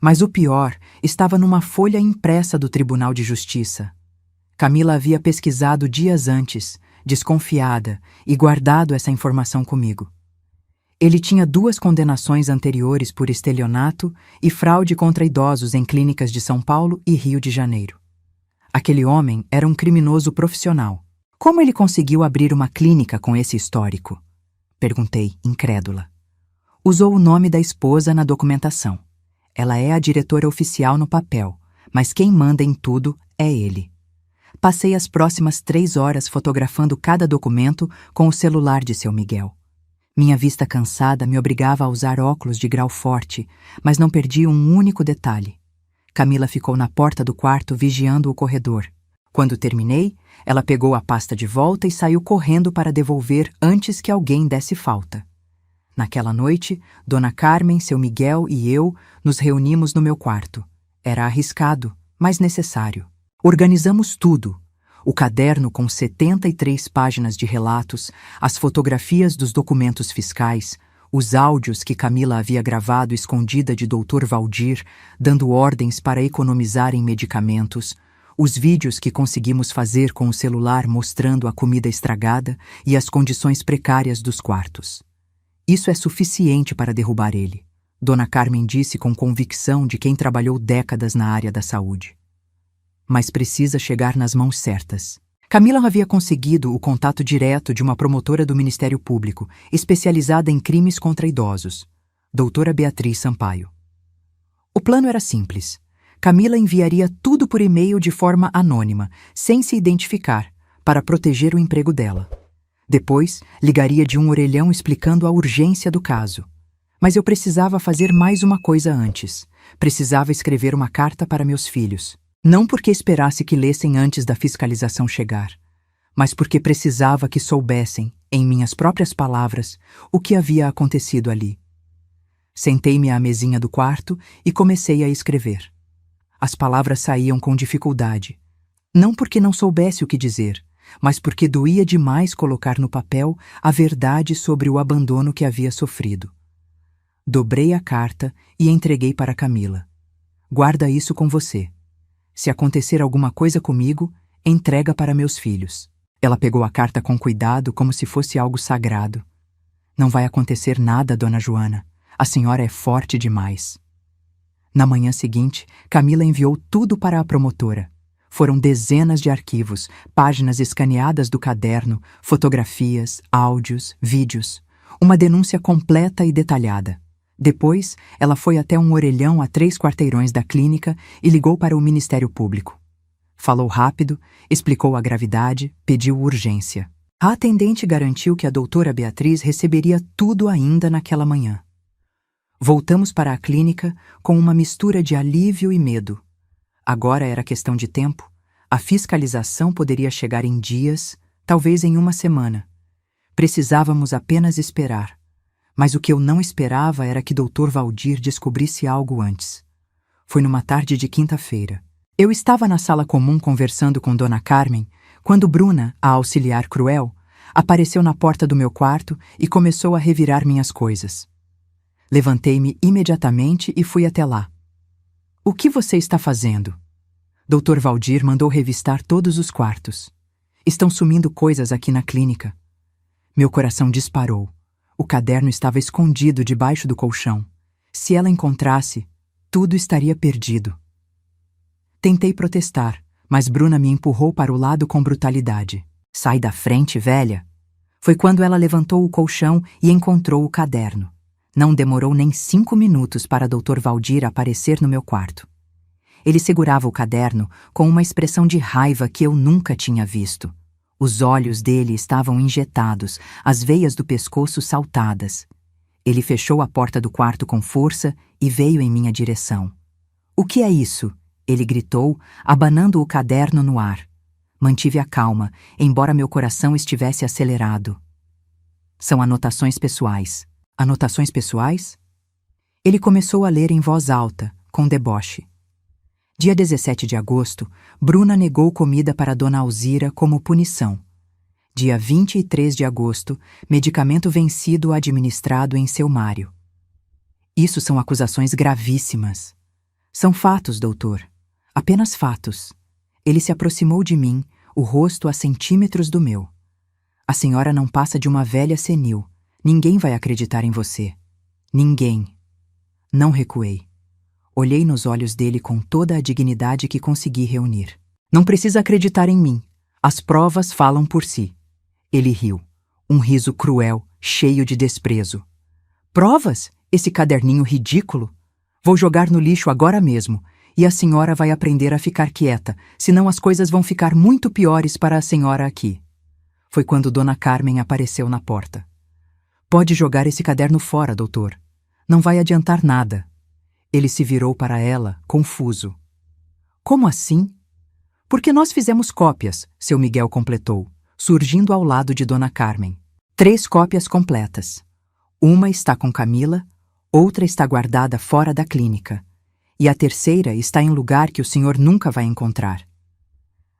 [SPEAKER 1] Mas o pior estava numa folha impressa do Tribunal de Justiça. Camila havia pesquisado dias antes, desconfiada, e guardado essa informação comigo. Ele tinha 2 condenações anteriores por estelionato e fraude contra idosos em clínicas de São Paulo e Rio de Janeiro. Aquele homem era um criminoso profissional. Como ele conseguiu abrir uma clínica com esse histórico? Perguntei, incrédula. Usou o nome da esposa na documentação. Ela é a diretora oficial no papel, mas quem manda em tudo é ele. Passei as próximas 3 horas fotografando cada documento com o celular de seu Miguel. Minha vista cansada me obrigava a usar óculos de grau forte, mas não perdi um único detalhe. Camila ficou na porta do quarto vigiando o corredor. Quando terminei, ela pegou a pasta de volta e saiu correndo para devolver antes que alguém desse falta. Naquela noite, Dona Carmen, seu Miguel e eu nos reunimos no meu quarto. Era arriscado, mas necessário. Organizamos tudo. O caderno com 73 páginas de relatos, as fotografias dos documentos fiscais, os áudios que Camila havia gravado escondida de Dr. Valdir, dando ordens para economizar em medicamentos, os vídeos que conseguimos fazer com o celular mostrando a comida estragada e as condições precárias dos quartos. Isso é suficiente para derrubar ele, Dona Carmen disse com convicção de quem trabalhou décadas na área da saúde. Mas precisa chegar nas mãos certas. Camila havia conseguido o contato direto de uma promotora do Ministério Público, especializada em crimes contra idosos, doutora Beatriz Sampaio. O plano era simples. Camila enviaria tudo por e-mail de forma anônima, sem se identificar, para proteger o emprego dela. Depois, ligaria de um orelhão explicando a urgência do caso. Mas eu precisava fazer mais uma coisa antes. Precisava escrever uma carta para meus filhos. Não porque esperasse que lessem antes da fiscalização chegar, mas porque precisava que soubessem, em minhas próprias palavras, o que havia acontecido ali. Sentei-me à mesinha do quarto e comecei a escrever. As palavras saíam com dificuldade. Não porque não soubesse o que dizer, mas porque doía demais colocar no papel a verdade sobre o abandono que havia sofrido. Dobrei a carta e entreguei para Camila. Guarda isso com você. Se acontecer alguma coisa comigo, entrega para meus filhos. Ela pegou a carta com cuidado, como se fosse algo sagrado. Não vai acontecer nada, Dona Joana. A senhora é forte demais. Na manhã seguinte, Camila enviou tudo para a promotora. Foram dezenas de arquivos, páginas escaneadas do caderno, fotografias, áudios, vídeos. Uma denúncia completa e detalhada. Depois, ela foi até um orelhão a 3 quarteirões da clínica e ligou para o Ministério Público. Falou rápido, explicou a gravidade, pediu urgência. A atendente garantiu que a doutora Beatriz receberia tudo ainda naquela manhã. Voltamos para a clínica com uma mistura de alívio e medo. Agora era questão de tempo. A fiscalização poderia chegar em dias, talvez em uma semana. Precisávamos apenas esperar. Mas o que eu não esperava era que Dr. Valdir descobrisse algo antes. Foi numa tarde de quinta-feira. Eu estava na sala comum conversando com Dona Carmen, quando Bruna, a auxiliar cruel, apareceu na porta do meu quarto e começou a revirar minhas coisas. Levantei-me imediatamente e fui até lá. O que você está fazendo? Dr. Valdir mandou revistar todos os quartos. Estão sumindo coisas aqui na clínica. Meu coração disparou. O caderno estava escondido debaixo do colchão. Se ela encontrasse, tudo estaria perdido. Tentei protestar, mas Bruna me empurrou para o lado com brutalidade. Sai da frente, velha! Foi quando ela levantou o colchão e encontrou o caderno. Não demorou nem 5 minutos para Dr. Valdir aparecer no meu quarto. Ele segurava o caderno com uma expressão de raiva que eu nunca tinha visto. Os olhos dele estavam injetados, as veias do pescoço saltadas. Ele fechou a porta do quarto com força e veio em minha direção. "O que é isso?" ele gritou, abanando o caderno no ar. Mantive a calma, embora meu coração estivesse acelerado. "São anotações pessoais." "Anotações pessoais?" Ele começou a ler em voz alta, com deboche. Dia 17 de agosto, Bruna negou comida para Dona Alzira como punição. Dia 23 de agosto, medicamento vencido administrado em seu Mário. Isso são acusações gravíssimas. São fatos, doutor. Apenas fatos. Ele se aproximou de mim, o rosto a centímetros do meu. A senhora não passa de uma velha senil. Ninguém vai acreditar em você. Ninguém. Não recuei. Olhei nos olhos dele com toda a dignidade que consegui reunir. Não precisa acreditar em mim. As provas falam por si. Ele riu. Um riso cruel, cheio de desprezo. Provas? Esse caderninho ridículo? Vou jogar no lixo agora mesmo, e a senhora vai aprender a ficar quieta, senão as coisas vão ficar muito piores para a senhora aqui. Foi quando Dona Carmen apareceu na porta. Pode jogar esse caderno fora, doutor. Não vai adiantar nada. Ele se virou para ela, confuso. Como assim? Porque nós fizemos cópias, seu Miguel completou, surgindo ao lado de Dona Carmen. 3 cópias completas. Uma está com Camila, outra está guardada fora da clínica, e a terceira está em lugar que o senhor nunca vai encontrar.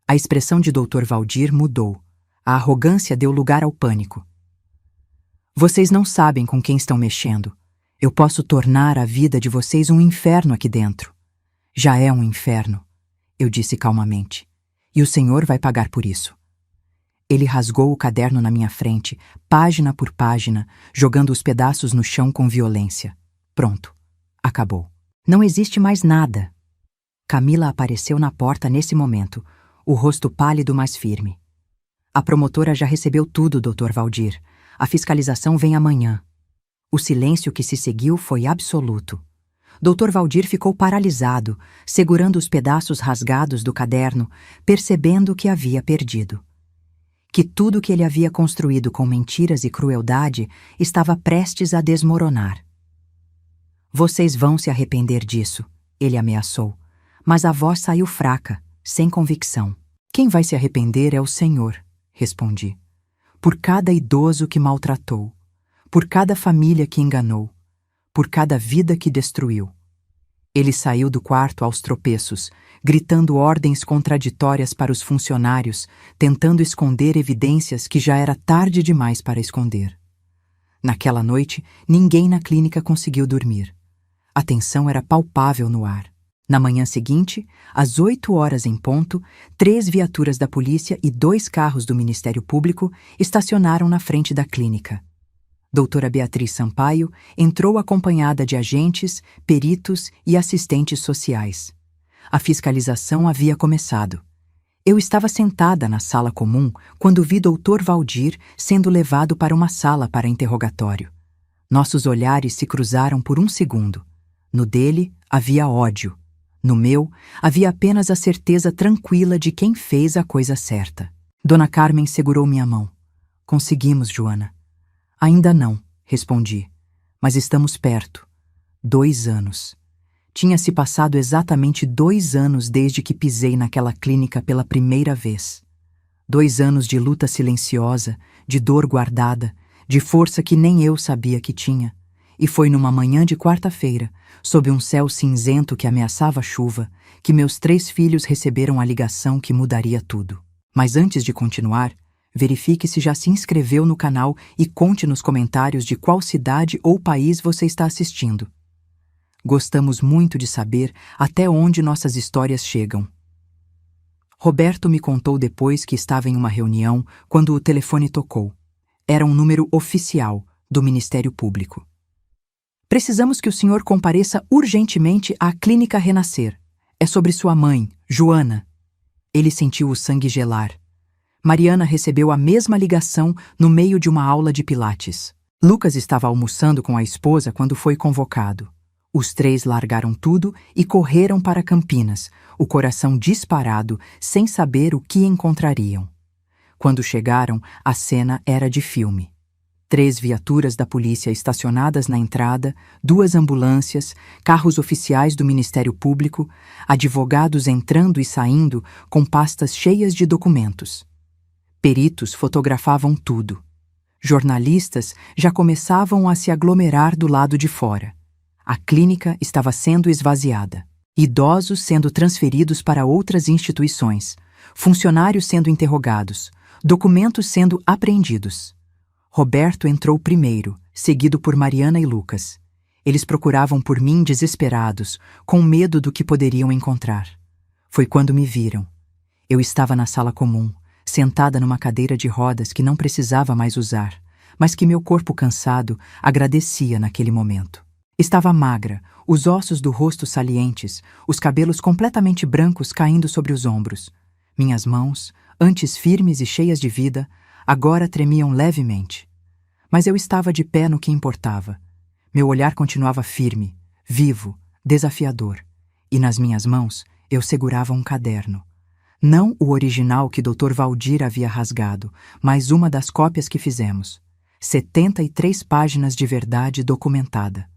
[SPEAKER 1] A expressão de Dr. Valdir mudou. A arrogância deu lugar ao pânico. Vocês não sabem com quem estão mexendo. Eu posso tornar a vida de vocês um inferno aqui dentro. Já é um inferno, eu disse calmamente, e o senhor vai pagar por isso. Ele rasgou o caderno na minha frente, página por página, jogando os pedaços no chão com violência. Pronto. Acabou. Não existe mais nada. Camila apareceu na porta nesse momento, o rosto pálido, mas firme. A promotora já recebeu tudo, Dr. Valdir. A fiscalização vem amanhã. O silêncio que se seguiu foi absoluto. Dr. Valdir ficou paralisado, segurando os pedaços rasgados do caderno, percebendo que havia perdido. Que tudo que ele havia construído com mentiras e crueldade estava prestes a desmoronar. Vocês vão se arrepender disso, ele ameaçou, mas a voz saiu fraca, sem convicção. Quem vai se arrepender é o Senhor, respondi. Por cada idoso que maltratou, por cada família que enganou, por cada vida que destruiu. Ele saiu do quarto aos tropeços, gritando ordens contraditórias para os funcionários, tentando esconder evidências que já era tarde demais para esconder. Naquela noite, ninguém na clínica conseguiu dormir. A tensão era palpável no ar. Na manhã seguinte, às 8 horas em ponto, 3 viaturas da polícia e 2 carros do Ministério Público estacionaram na frente da clínica. Doutora Beatriz Sampaio entrou acompanhada de agentes, peritos e assistentes sociais. A fiscalização havia começado. Eu estava sentada na sala comum quando vi Dr. Valdir sendo levado para uma sala para interrogatório. Nossos olhares se cruzaram por um segundo. No dele havia ódio. No meu, havia apenas a certeza tranquila de quem fez a coisa certa. Dona Carmen segurou minha mão. Conseguimos, Joana. Ainda não, respondi. Mas estamos perto. 2 anos. Tinha-se passado exatamente 2 anos desde que pisei naquela clínica pela primeira vez. 2 anos de luta silenciosa, de dor guardada, de força que nem eu sabia que tinha. E foi numa manhã de quarta-feira, sob um céu cinzento que ameaçava chuva, que meus 3 filhos receberam a ligação que mudaria tudo. Mas antes de continuar, verifique se já se inscreveu no canal e conte nos comentários de qual cidade ou país você está assistindo. Gostamos muito de saber até onde nossas histórias chegam. Roberto me contou depois que estava em uma reunião quando o telefone tocou. Era um número oficial do Ministério Público. Precisamos que o senhor compareça urgentemente à Clínica Renascer. É sobre sua mãe, Joana. Ele sentiu o sangue gelar. Mariana recebeu a mesma ligação no meio de uma aula de pilates. Lucas estava almoçando com a esposa quando foi convocado. Os 3 largaram tudo e correram para Campinas, o coração disparado, sem saber o que encontrariam. Quando chegaram, a cena era de filme. 3 viaturas da polícia estacionadas na entrada, 2 ambulâncias, carros oficiais do Ministério Público, advogados entrando e saindo com pastas cheias de documentos. Peritos fotografavam tudo. Jornalistas já começavam a se aglomerar do lado de fora. A clínica estava sendo esvaziada. Idosos sendo transferidos para outras instituições. Funcionários sendo interrogados. documentos sendo apreendidos. Roberto entrou primeiro, seguido por Mariana e Lucas. Eles procuravam por mim desesperados, com medo do que poderiam encontrar. Foi quando me viram. Eu estava na sala comum, sentada numa cadeira de rodas que não precisava mais usar, mas que meu corpo cansado agradecia naquele momento. Estava magra, os ossos do rosto salientes, os cabelos completamente brancos caindo sobre os ombros. Minhas mãos, antes firmes e cheias de vida, agora tremiam levemente. Mas eu estava de pé no que importava. Meu olhar continuava firme, vivo, desafiador, e nas minhas mãos eu segurava um caderno. Não o original que Dr. Valdir havia rasgado, mas uma das cópias que fizemos. 73 páginas de verdade documentada.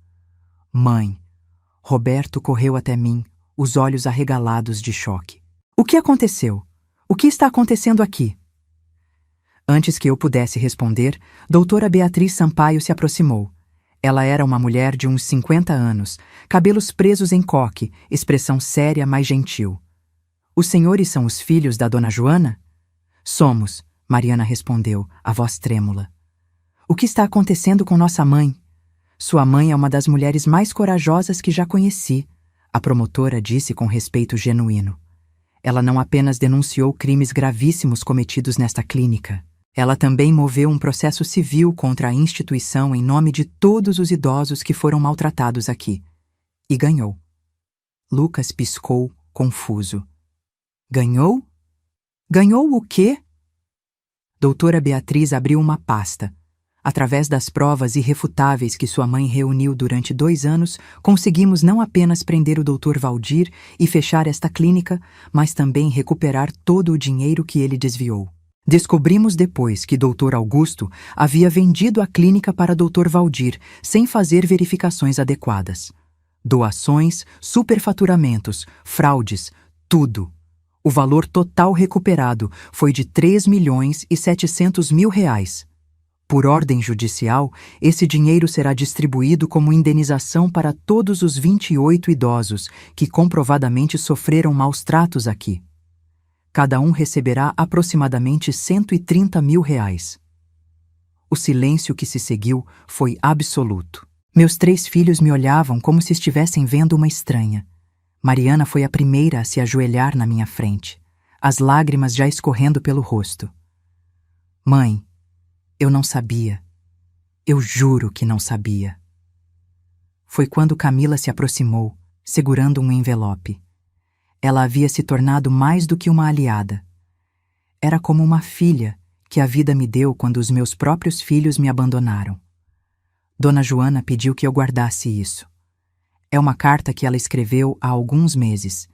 [SPEAKER 1] Mãe. Roberto correu até mim, os olhos arregalados de choque. O que aconteceu? O que está acontecendo aqui? Antes que eu pudesse responder, doutora Beatriz Sampaio se aproximou. Ela era uma mulher de uns 50 anos, cabelos presos em coque, expressão séria, mas gentil. Os senhores são os filhos da dona Joana? Somos, Mariana respondeu, a voz trêmula. O que está acontecendo com nossa mãe? Sua mãe é uma das mulheres mais corajosas que já conheci, a promotora disse com respeito genuíno. Ela não apenas denunciou crimes gravíssimos cometidos nesta clínica. Ela também moveu um processo civil contra a instituição em nome de todos os idosos que foram maltratados aqui. E ganhou. Lucas piscou, confuso. Ganhou? Ganhou o quê? Doutora Beatriz abriu uma pasta. Através das provas irrefutáveis que sua mãe reuniu durante 2 anos, conseguimos não apenas prender o Dr. Valdir e fechar esta clínica, mas também recuperar todo o dinheiro que ele desviou. Descobrimos depois que Dr. Augusto havia vendido a clínica para Dr. Valdir sem fazer verificações adequadas. Doações, superfaturamentos, fraudes, tudo. O valor total recuperado foi de R$3.700.000. Por ordem judicial, esse dinheiro será distribuído como indenização para todos os 28 idosos que comprovadamente sofreram maus tratos aqui. Cada um receberá aproximadamente R$130.000. O silêncio que se seguiu foi absoluto. Meus 3 filhos me olhavam como se estivessem vendo uma estranha. Mariana foi a primeira a se ajoelhar na minha frente, as lágrimas já escorrendo pelo rosto. Mãe, eu não sabia. Eu juro que não sabia. Foi quando Camila se aproximou, segurando um envelope. Ela havia se tornado mais do que uma aliada. Era como uma filha que a vida me deu quando os meus próprios filhos me abandonaram. Dona Joana pediu que eu guardasse isso. É uma carta que ela escreveu há alguns meses.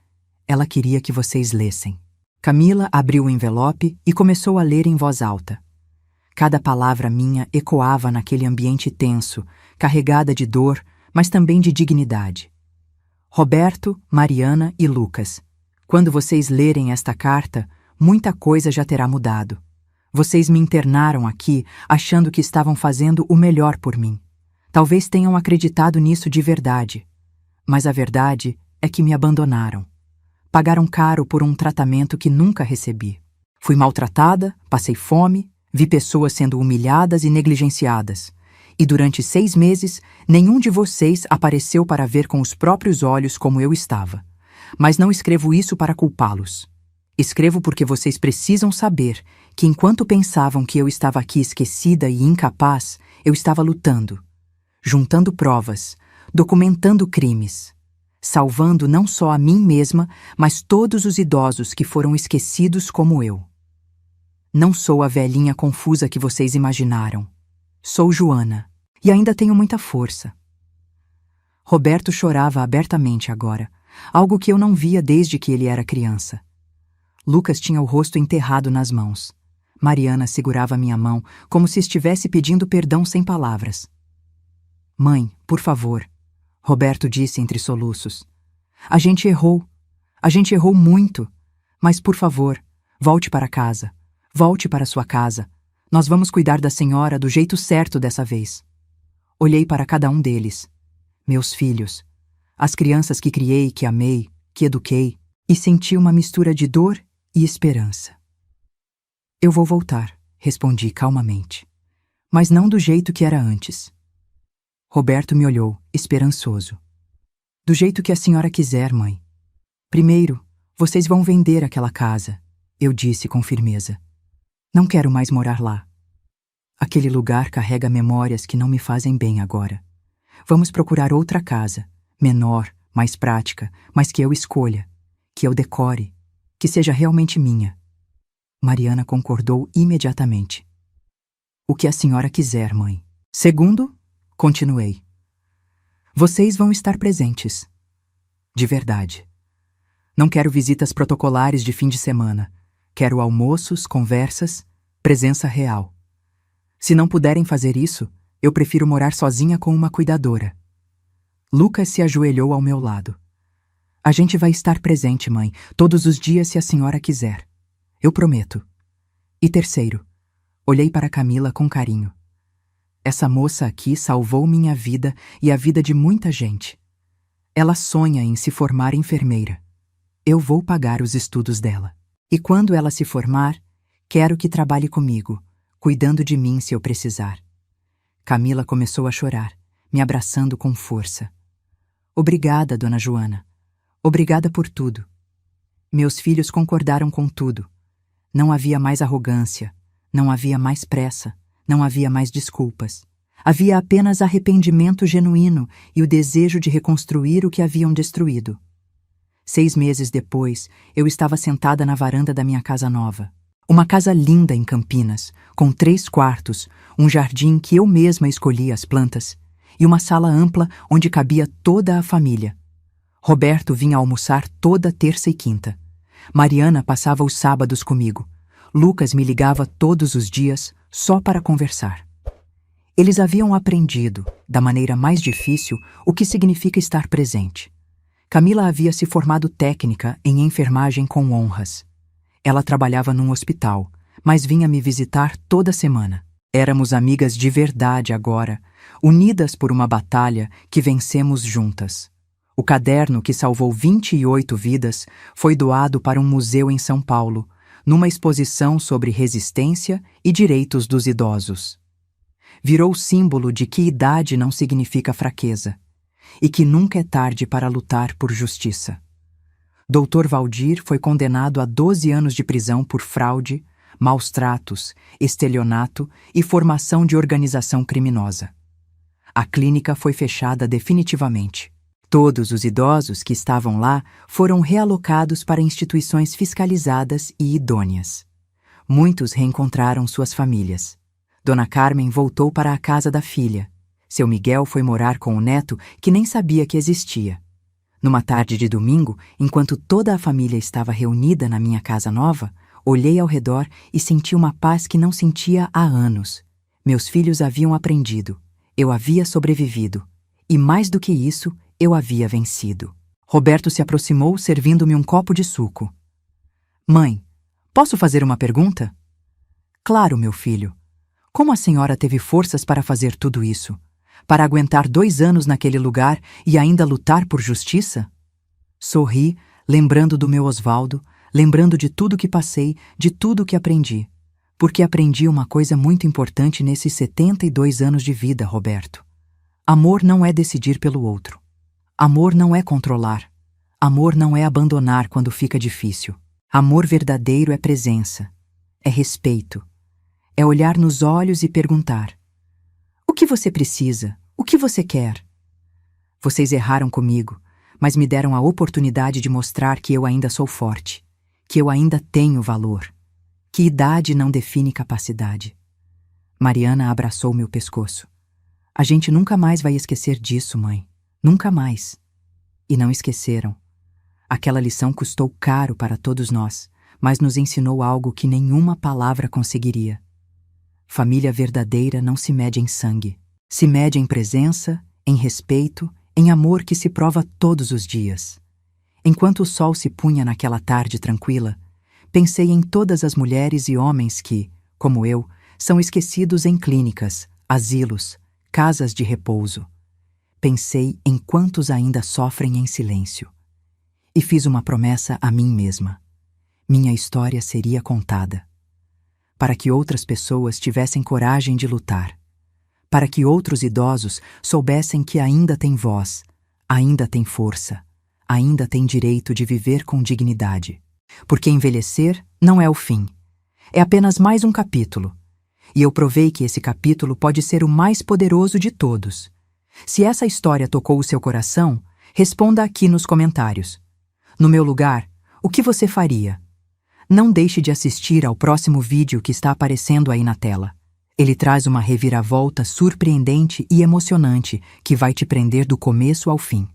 [SPEAKER 1] Ela queria que vocês lessem. Camila abriu o envelope e começou a ler em voz alta. Cada palavra minha ecoava naquele ambiente tenso, carregada de dor, mas também de dignidade. Roberto, Mariana e Lucas, quando vocês lerem esta carta, muita coisa já terá mudado. Vocês me internaram aqui achando que estavam fazendo o melhor por mim. Talvez tenham acreditado nisso de verdade. Mas a verdade é que me abandonaram. Pagaram caro por um tratamento que nunca recebi. Fui maltratada, passei fome, vi pessoas sendo humilhadas e negligenciadas. E durante 6 meses, nenhum de vocês apareceu para ver com os próprios olhos como eu estava. Mas não escrevo isso para culpá-los. Escrevo porque vocês precisam saber que enquanto pensavam que eu estava aqui esquecida e incapaz, eu estava lutando, juntando provas, documentando crimes, salvando não só a mim mesma, mas todos os idosos que foram esquecidos como eu. Não sou a velhinha confusa que vocês imaginaram. Sou Joana, e ainda tenho muita força. Roberto chorava abertamente agora, algo que eu não via desde que ele era criança. Lucas tinha o rosto enterrado nas mãos. Mariana segurava minha mão, como se estivesse pedindo perdão sem palavras. Mãe, por favor, Roberto disse entre soluços. A gente errou muito, mas por favor, volte para casa, volte para sua casa. Nós vamos cuidar da senhora do jeito certo dessa vez. Olhei para cada um deles, meus filhos, as crianças que criei, que amei, que eduquei, e senti uma mistura de dor e esperança. Eu vou voltar, respondi calmamente. Mas não do jeito que era antes. Roberto me olhou, esperançoso. Do jeito que a senhora quiser, mãe. Primeiro, vocês vão vender aquela casa, eu disse com firmeza. Não quero mais morar lá. Aquele lugar carrega memórias que não me fazem bem agora. Vamos procurar outra casa, menor, mais prática, mas que eu escolha, que eu decore, que seja realmente minha. Mariana concordou imediatamente. O que a senhora quiser, mãe. Segundo, continuei. Vocês vão estar presentes. De verdade. Não quero visitas protocolares de fim de semana. Quero almoços, conversas, presença real. Se não puderem fazer isso, eu prefiro morar sozinha com uma cuidadora. Lucas se ajoelhou ao meu lado. A gente vai estar presente, mãe, todos os dias se a senhora quiser. Eu prometo. E terceiro, olhei para Camila com carinho. Essa moça aqui salvou minha vida e a vida de muita gente. Ela sonha em se formar enfermeira. Eu vou pagar os estudos dela. E quando ela se formar, quero que trabalhe comigo, cuidando de mim se eu precisar. Camila começou a chorar, me abraçando com força. Obrigada, dona Joana. Obrigada por tudo. Meus filhos concordaram com tudo. Não havia mais arrogância, não havia mais pressa, não havia mais desculpas. Havia apenas arrependimento genuíno e o desejo de reconstruir o que haviam destruído. 6 meses depois, eu estava sentada na varanda da minha casa nova. Uma casa linda em Campinas, com 3 quartos, um jardim que eu mesma escolhi as plantas e uma sala ampla onde cabia toda a família. Roberto vinha almoçar toda terça e quinta. Mariana passava os sábados comigo. Lucas me ligava todos os dias só para conversar. Eles haviam aprendido, da maneira mais difícil, o que significa estar presente. Camila havia se formado técnica em enfermagem com honras. Ela trabalhava num hospital, mas vinha me visitar toda semana. Éramos amigas de verdade agora, unidas por uma batalha que vencemos juntas. O caderno que salvou 28 vidas foi doado para um museu em São Paulo, numa exposição sobre resistência e direitos dos idosos. Virou símbolo de que idade não significa fraqueza e que nunca é tarde para lutar por justiça. Dr. Valdir foi condenado a 12 anos de prisão por fraude, maus tratos, estelionato e formação de organização criminosa. A clínica foi fechada definitivamente. Todos os idosos que estavam lá foram realocados para instituições fiscalizadas e idôneas. Muitos reencontraram suas famílias. Dona Carmen voltou para a casa da filha. Seu Miguel foi morar com o neto que nem sabia que existia. Numa tarde de domingo, enquanto toda a família estava reunida na minha casa nova, olhei ao redor e senti uma paz que não sentia há anos. Meus filhos haviam aprendido. Eu havia sobrevivido. E mais do que isso, eu havia vencido. Roberto se aproximou, servindo-me um copo de suco. Mãe, posso fazer uma pergunta? Claro, meu filho. Como a senhora teve forças para fazer tudo isso? Para aguentar 2 anos naquele lugar e ainda lutar por justiça? Sorri, lembrando do meu Osvaldo, lembrando de tudo que passei, de tudo que aprendi. Porque aprendi uma coisa muito importante nesses 72 anos de vida, Roberto. Amor não é decidir pelo outro. Amor não é controlar. Amor não é abandonar quando fica difícil. Amor verdadeiro é presença, é respeito, é olhar nos olhos e perguntar: o que você precisa? O que você quer? Vocês erraram comigo, mas me deram a oportunidade de mostrar que eu ainda sou forte, que eu ainda tenho valor, que idade não define capacidade. Mariana abraçou meu pescoço. A gente nunca mais vai esquecer disso, mãe. Nunca mais. E não esqueceram. Aquela lição custou caro para todos nós, mas nos ensinou algo que nenhuma palavra conseguiria. Família verdadeira não se mede em sangue. Se mede em presença, em respeito, em amor que se prova todos os dias. Enquanto o sol se punha naquela tarde tranquila, pensei em todas as mulheres e homens que, como eu, são esquecidos em clínicas, asilos, casas de repouso. Pensei em quantos ainda sofrem em silêncio. E fiz uma promessa a mim mesma. Minha história seria contada. para que outras pessoas tivessem coragem de lutar, para que outros idosos soubessem que ainda têm voz, ainda têm força, ainda têm direito de viver com dignidade. Porque envelhecer não é o fim, é apenas mais um capítulo. E eu provei que esse capítulo pode ser o mais poderoso de todos. Se essa história tocou o seu coração, responda aqui nos comentários. No meu lugar, o que você faria? Não deixe de assistir ao próximo vídeo que está aparecendo aí na tela. Ele traz uma reviravolta surpreendente e emocionante que vai te prender do começo ao fim.